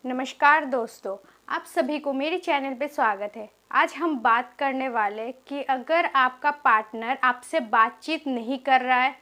नमस्कार दोस्तों, आप सभी को मेरे चैनल पे स्वागत है। आज हम बात करने वाले कि अगर आपका पार्टनर आपसे बातचीत नहीं कर रहा है,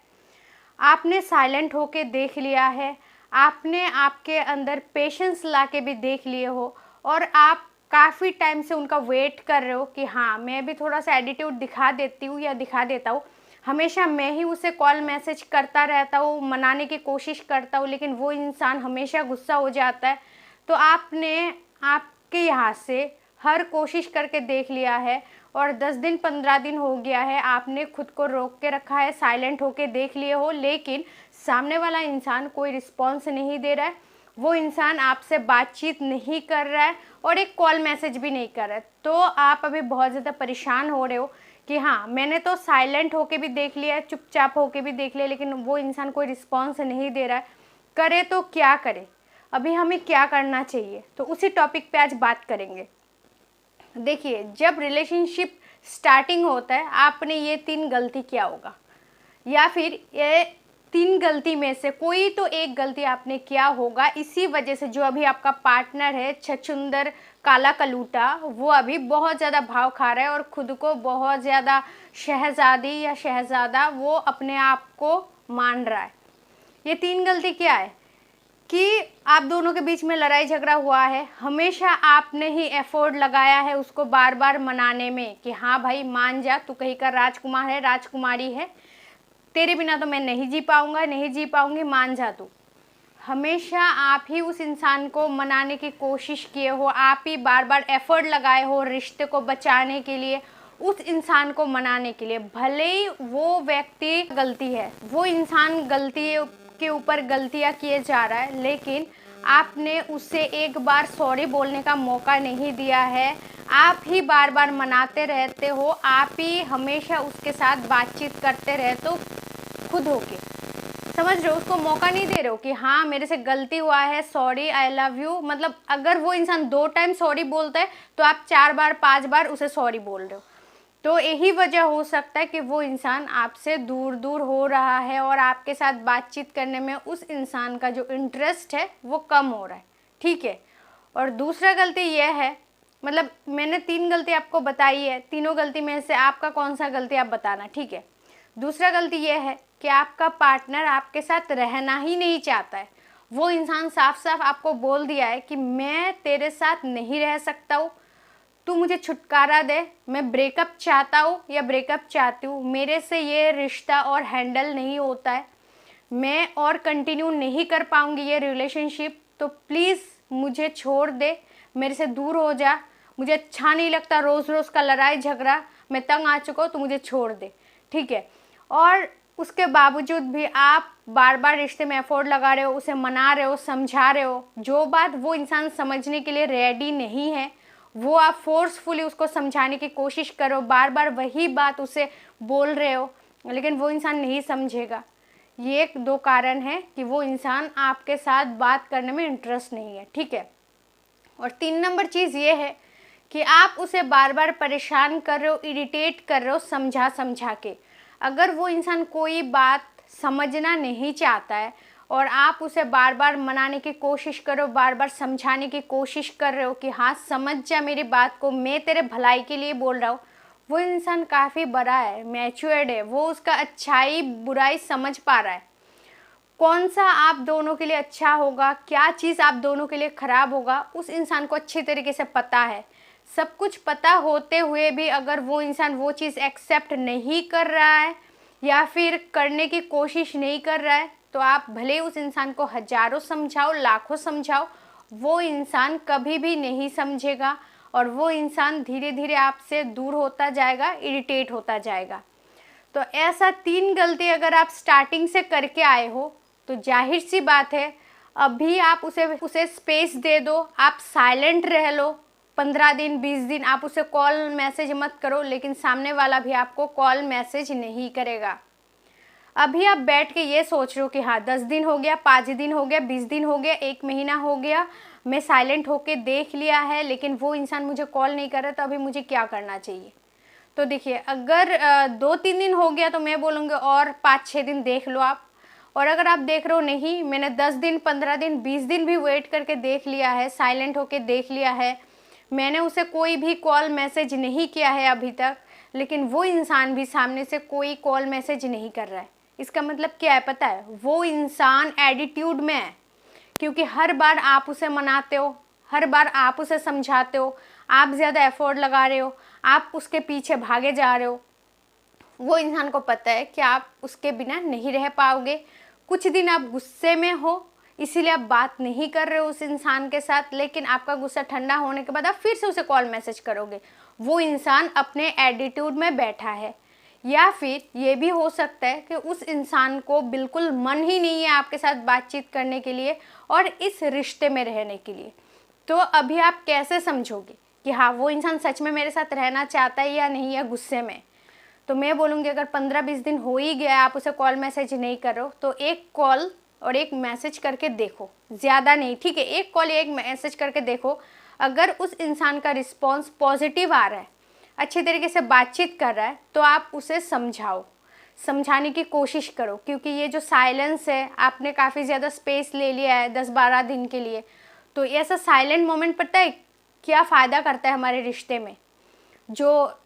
आपने साइलेंट होके देख लिया है, आपने आपके अंदर पेशेंस लाके भी देख लिए हो और आप काफ़ी टाइम से उनका वेट कर रहे हो कि हाँ मैं भी थोड़ा सा एटीट्यूड दिखा देती हूँ या दिखा देता हूँ, हमेशा मैं ही उसे कॉल मैसेज करता रहता हूँ, मनाने की कोशिश करता हूँ, लेकिन वो इंसान हमेशा गुस्सा हो जाता है। तो आपने आपके यहाँ से हर कोशिश करके देख लिया है और 10 दिन 15 दिन हो गया है, आपने खुद को रोक के रखा है, साइलेंट होके देख लिए हो, लेकिन सामने वाला इंसान कोई रिस्पॉन्स नहीं दे रहा है, वो इंसान आपसे बातचीत नहीं कर रहा है और एक कॉल मैसेज भी नहीं कर रहा है। तो आप अभी बहुत ज़्यादा परेशान हो रहे हो कि हाँ मैंने तो साइलेंट होके भी देख लिया है, चुपचाप होके भी देख लिया, लेकिन वो इंसान कोई रिस्पॉन्स नहीं दे रहा है, करे तो क्या करे, अभी हमें क्या करना चाहिए। तो उसी टॉपिक पे आज बात करेंगे। देखिए, जब रिलेशनशिप स्टार्टिंग होता है आपने ये 3 गलती किया होगा, या फिर ये 3 गलती में से कोई तो एक गलती आपने किया होगा। इसी वजह से जो अभी आपका पार्टनर है छछुंदर काला कलूटा, वो अभी बहुत ज़्यादा भाव खा रहा है और खुद को बहुत ज़्यादा शहजादी या शहजादा वो अपने आप को मान रहा है। ये 3 गलती क्या है कि आप दोनों के बीच में लड़ाई झगड़ा हुआ है, हमेशा आपने ही एफर्ट लगाया है उसको बार बार मनाने में कि हाँ भाई मान जा, तू कहीं का राजकुमार है, राजकुमारी है, तेरे बिना तो मैं नहीं जी पाऊँगा, नहीं जी पाऊँगी, मान जा तू। हमेशा आप ही उस इंसान को मनाने की कोशिश किए हो, आप ही बार बार एफर्ट लगाए हो रिश्ते को बचाने के लिए, उस इंसान को मनाने के लिए। भले ही वो व्यक्ति गलती है, वो इंसान गलती के ऊपर गलतियां किए जा रहा है, लेकिन आपने उसे एक बार सॉरी बोलने का मौका नहीं दिया है। आप ही बार बार मनाते रहते हो, आप ही हमेशा उसके साथ बातचीत करते रहते हो खुद होके, समझ रहे हो, उसको मौका नहीं दे रहे हो कि हाँ मेरे से गलती हुआ है, सॉरी, आई लव यू। मतलब अगर वो इंसान 2 टाइम सॉरी बोलता है तो आप 4 बार 5 बार उसे सॉरी बोल रहे हो। तो यही वजह हो सकता है कि वो इंसान आपसे दूर दूर हो रहा है और आपके साथ बातचीत करने में उस इंसान का जो इंटरेस्ट है वो कम हो रहा है, ठीक है। और दूसरा गलती यह है, मतलब मैंने 3 गलती आपको बताई है, तीनों गलती में से आपका कौन सा गलती आप बताना, ठीक है। दूसरा गलती यह है कि आपका पार्टनर आपके साथ रहना ही नहीं चाहता है। वो इंसान साफ साफ आपको बोल दिया है कि मैं तेरे साथ नहीं रह सकता हूँ, तू मुझे छुटकारा दे, मैं ब्रेकअप चाहता हूँ या ब्रेकअप चाहती हूँ, मेरे से ये रिश्ता और हैंडल नहीं होता है, मैं और कंटिन्यू नहीं कर पाऊँगी ये रिलेशनशिप, तो प्लीज़ मुझे छोड़ दे, मेरे से दूर हो जा, मुझे अच्छा नहीं लगता रोज़ रोज़ का लड़ाई झगड़ा, मैं तंग आ चुका हूँ, तो मुझे छोड़ दे, ठीक है। और उसके बावजूद भी आप बार बार रिश्ते में एफर्ट लगा रहे हो, उसे मना रहे हो, समझा रहे हो, जो बात वो इंसान समझने के लिए रेडी नहीं है वो आप फोर्सफुली उसको समझाने की कोशिश करो, बार बार वही बात उसे बोल रहे हो, लेकिन वो इंसान नहीं समझेगा। ये 2 कारण है कि वो इंसान आपके साथ बात करने में इंटरेस्ट नहीं है, ठीक है। और 3 नंबर चीज़ ये है कि आप उसे बार बार परेशान कर रहे हो, इरिटेट कर रहे हो समझा समझा के। अगर वो इंसान कोई बात समझना नहीं चाहता है और आप उसे बार बार मनाने की कोशिश करो, बार बार समझाने की कोशिश कर रहे हो कि हाँ समझ जा मेरी बात को, मैं तेरे भलाई के लिए बोल रहा हूँ, वो इंसान काफ़ी बड़ा है, मैच्योर्ड है, वो उसका अच्छाई बुराई समझ पा रहा है, कौन सा आप दोनों के लिए अच्छा होगा, क्या चीज़ आप दोनों के लिए ख़राब होगा, उस इंसान को अच्छी तरीके से पता है। सब कुछ पता होते हुए भी अगर वो इंसान वो चीज़ एक्सेप्ट नहीं कर रहा है या फिर करने की कोशिश नहीं कर रहा है, तो आप भले उस इंसान को हज़ारों समझाओ, लाखों समझाओ, वो इंसान कभी भी नहीं समझेगा और वो इंसान धीरे धीरे आपसे दूर होता जाएगा, इरिटेट होता जाएगा। तो ऐसा 3 गलती अगर आप स्टार्टिंग से करके आए हो तो जाहिर सी बात है अभी आप उसे स्पेस दे दो, आप साइलेंट रह लो 15 दिन 20 दिन, आप उसे कॉल मैसेज मत करो, लेकिन सामने वाला भी आपको कॉल मैसेज नहीं करेगा। अभी आप बैठ के ये सोच रहे हो कि हाँ 10 दिन हो गया, 5 दिन हो गया, 20 दिन हो गया, 1 महीना हो गया, मैं साइलेंट होके देख लिया है लेकिन वो इंसान मुझे कॉल नहीं कर रहा, तो अभी मुझे क्या करना चाहिए। तो देखिए, अगर 2-3 दिन हो गया तो मैं बोलूँगी और 5-6 दिन देख लो आप, और अगर आप देख रहे हो नहीं, मैंने 10 दिन, 15 दिन, 20 दिन भी वेट करके देख लिया है, साइलेंट होके देख लिया है, मैंने उसे कोई भी कॉल मैसेज नहीं किया है अभी तक, लेकिन वो इंसान भी सामने से कोई कॉल मैसेज नहीं कर रहा है, इसका मतलब क्या है पता है? वो इंसान एटीट्यूड में है, क्योंकि हर बार आप उसे मनाते हो, हर बार आप उसे समझाते हो, आप ज़्यादा एफर्ट लगा रहे हो, आप उसके पीछे भागे जा रहे हो। वो इंसान को पता है कि आप उसके बिना नहीं रह पाओगे। कुछ दिन आप गुस्से में हो, इसीलिए आप बात नहीं कर रहे हो उस इंसान के साथ, लेकिन आपका गुस्सा ठंडा होने के बाद आप फिर से उसे कॉल मैसेज करोगे। वो इंसान अपने एटीट्यूड में बैठा है। या फिर ये भी हो सकता है कि उस इंसान को बिल्कुल मन ही नहीं है आपके साथ बातचीत करने के लिए और इस रिश्ते में रहने के लिए। तो अभी आप कैसे समझोगे कि हाँ, वो इंसान सच में मेरे साथ रहना चाहता है या नहीं, या गुस्से में? तो मैं बोलूँगी अगर 15-20 दिन हो ही गया आप उसे कॉल मैसेज नहीं कर रहे हो, तो एक कॉल और एक मैसेज करके देखो, ज़्यादा नहीं, ठीक है? एक कॉल या एक मैसेज करके देखो। अगर उस इंसान का रिस्पॉन्स पॉजिटिव आ रहा है, अच्छी तरीके से बातचीत कर रहा है, तो आप उसे समझाओ, समझाने की कोशिश करो। क्योंकि ये जो साइलेंस है, आपने काफ़ी ज़्यादा स्पेस ले लिया है 10-12 दिन के लिए, तो ऐसा साइलेंट मोमेंट पता है क्या फ़ायदा करता है हमारे रिश्ते में? जो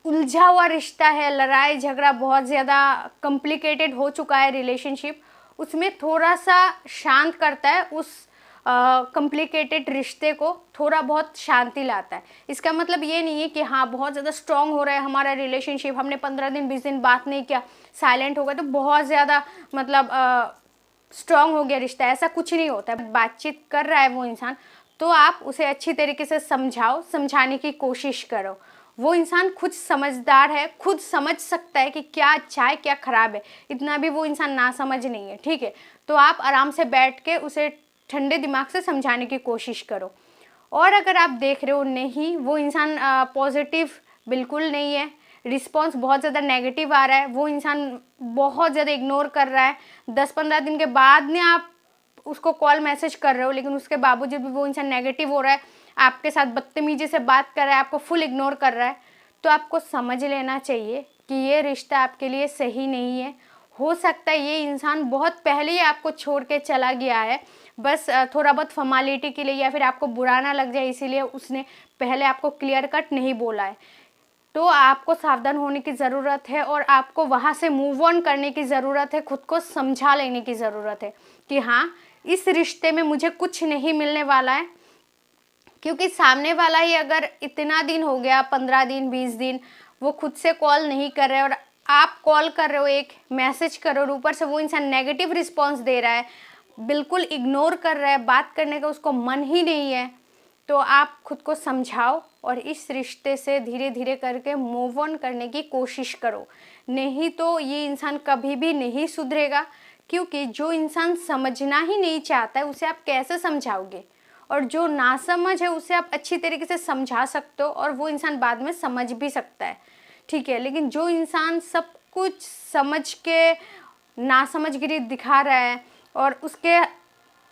उलझा हुआ रिश्ता है, लड़ाई झगड़ा बहुत ज़्यादा कॉम्प्लिकेटेड हो चुका है रिलेशनशिप, उसमें थोड़ा सा शांत करता है, उस कॉम्प्लिकेटेड रिश्ते को थोड़ा बहुत शांति लाता है। इसका मतलब ये नहीं है कि हाँ बहुत ज़्यादा स्ट्रॉन्ग हो रहा है हमारा रिलेशनशिप, हमने 15 दिन 20 दिन बात नहीं किया, साइलेंट हो गया तो बहुत ज़्यादा मतलब स्ट्रॉन्ग हो गया रिश्ता, ऐसा कुछ नहीं होता है। बातचीत कर रहा है वो इंसान, तो आप उसे अच्छी तरीके से समझाओ, समझाने की कोशिश करो। वो इंसान खुद समझदार है, खुद समझ सकता है कि क्या अच्छा है क्या ख़राब है, इतना भी वो इंसान ना समझ नहीं है, ठीक है? तो आप आराम से बैठ के उसे ठंडे दिमाग से समझाने की कोशिश करो। और अगर आप देख रहे हो नहीं, वो इंसान पॉजिटिव बिल्कुल नहीं है, रिस्पॉन्स बहुत ज़्यादा नेगेटिव आ रहा है, वो इंसान बहुत ज़्यादा इग्नोर कर रहा है, 10-15 दिन के बाद में आप उसको कॉल मैसेज कर रहे हो, लेकिन उसके बावजूद भी वो इंसान नेगेटिव हो रहा है, आपके साथ बदतमीजी से बात कर रहा है, आपको फुल इग्नोर कर रहा है, तो आपको समझ लेना चाहिए कि ये रिश्ता आपके लिए सही नहीं है। हो सकता है ये इंसान बहुत पहले ही आपको छोड़ के चला गया है, बस थोड़ा बहुत फॉर्मेलिटी के लिए, या फिर आपको बुरा ना लग जाए इसीलिए उसने पहले आपको क्लियर कट नहीं बोला है। तो आपको सावधान होने की ज़रूरत है और आपको वहाँ से मूव ऑन करने की ज़रूरत है, खुद को समझा लेने की ज़रूरत है कि हाँ, इस रिश्ते में मुझे कुछ नहीं मिलने वाला है। क्योंकि सामने वाला ही अगर इतना दिन हो गया, 15 दिन 20 दिन, वो खुद से कॉल नहीं कर रहे और आप कॉल कर रहे हो, एक मैसेज कर रहे हो, ऊपर से वो इंसान नेगेटिव रिस्पॉन्स दे रहा है, बिल्कुल इग्नोर कर रहा है, बात करने का उसको मन ही नहीं है, तो आप खुद को समझाओ और इस रिश्ते से धीरे धीरे करके मूव ऑन करने की कोशिश करो। नहीं तो ये इंसान कभी भी नहीं सुधरेगा, क्योंकि जो इंसान समझना ही नहीं चाहता है उसे आप कैसे समझाओगे? और जो नासमझ है उसे आप अच्छी तरीके से समझा सकते हो और वो इंसान बाद में समझ भी सकता है, ठीक है? लेकिन जो इंसान सब कुछ समझ के नासमझगिरी दिखा रहा है और उसके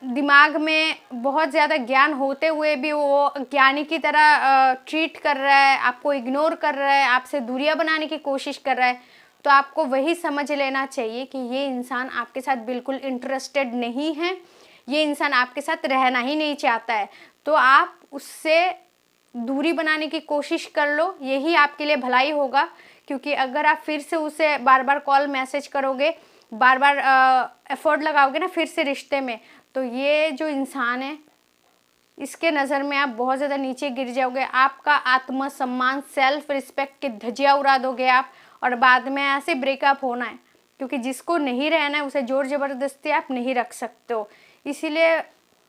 दिमाग में बहुत ज़्यादा ज्ञान होते हुए भी वो ज्ञानी की तरह ट्रीट कर रहा है, आपको इग्नोर कर रहा है, आपसे दूरियां बनाने की कोशिश कर रहा है, तो आपको वही समझ लेना चाहिए कि ये इंसान आपके साथ बिल्कुल इंटरेस्टेड नहीं है, ये इंसान आपके साथ रहना ही नहीं चाहता है। तो आप उससे दूरी बनाने की कोशिश कर लो, यही आपके लिए भलाई होगा। क्योंकि अगर आप फिर से उसे बार बार कॉल मैसेज करोगे, बार बार एफर्ट लगाओगे ना फिर से रिश्ते में, तो ये जो इंसान है इसके नज़र में आप बहुत ज़्यादा नीचे गिर जाओगे, आपका आत्मसम्मान, सेल्फ रिस्पेक्ट की धज्जियाँ उड़ा दोगे आप, और बाद में ऐसे ब्रेकअप होना है। क्योंकि जिसको नहीं रहना है उसे ज़ोर ज़बरदस्ती आप नहीं रख सकते हो। इसीलिए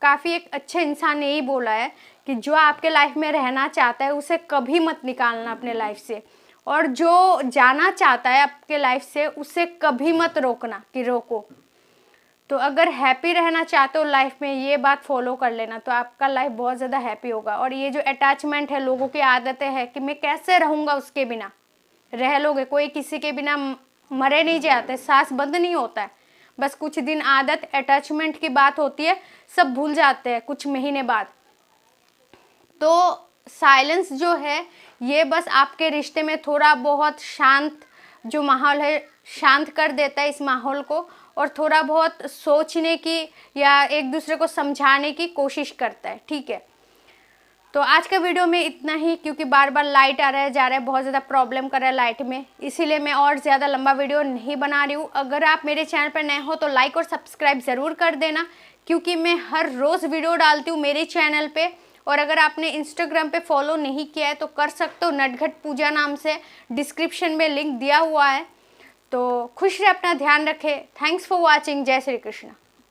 काफ़ी एक अच्छे इंसान ने यही बोला है कि जो आपके लाइफ में रहना चाहता है उसे कभी मत निकालना अपने लाइफ से, और जो जाना चाहता है आपके लाइफ से उसे कभी मत रोकना कि रोको। तो अगर हैप्पी रहना चाहते हो लाइफ में, ये बात फॉलो कर लेना, तो आपका लाइफ बहुत ज़्यादा हैप्पी होगा। और ये जो अटैचमेंट है, लोगों की आदतें हैं कि मैं कैसे रहूँगा उसके बिना, रह लोगे। कोई किसी के बिना मरे नहीं जाते, सांस बंद नहीं होता है, बस कुछ दिन आदत अटैचमेंट की बात होती है, सब भूल जाते हैं कुछ महीने बाद। तो साइलेंस जो है ये बस आपके रिश्ते में थोड़ा बहुत शांत जो माहौल है शांत कर देता है इस माहौल को, और थोड़ा बहुत सोचने की या एक दूसरे को समझाने की कोशिश करता है। ठीक है, तो आज का वीडियो में इतना ही, क्योंकि बार बार लाइट आ रहा है जा रहा है, बहुत ज़्यादा प्रॉब्लम कर रहा है लाइट में, इसीलिए मैं और ज़्यादा लंबा वीडियो नहीं बना रही हूँ। अगर आप मेरे चैनल पर नए हो तो लाइक और सब्सक्राइब ज़रूर कर देना, क्योंकि मैं हर रोज़ वीडियो डालती हूँ मेरे चैनल पे। और अगर आपने इंस्टाग्राम पे फॉलो नहीं किया है तो कर सकते हो, नटखट पूजा नाम से, डिस्क्रिप्शन में लिंक दिया हुआ है। तो खुश रहे, अपना ध्यान रखें। Thanks for watching. जय श्री कृष्ण।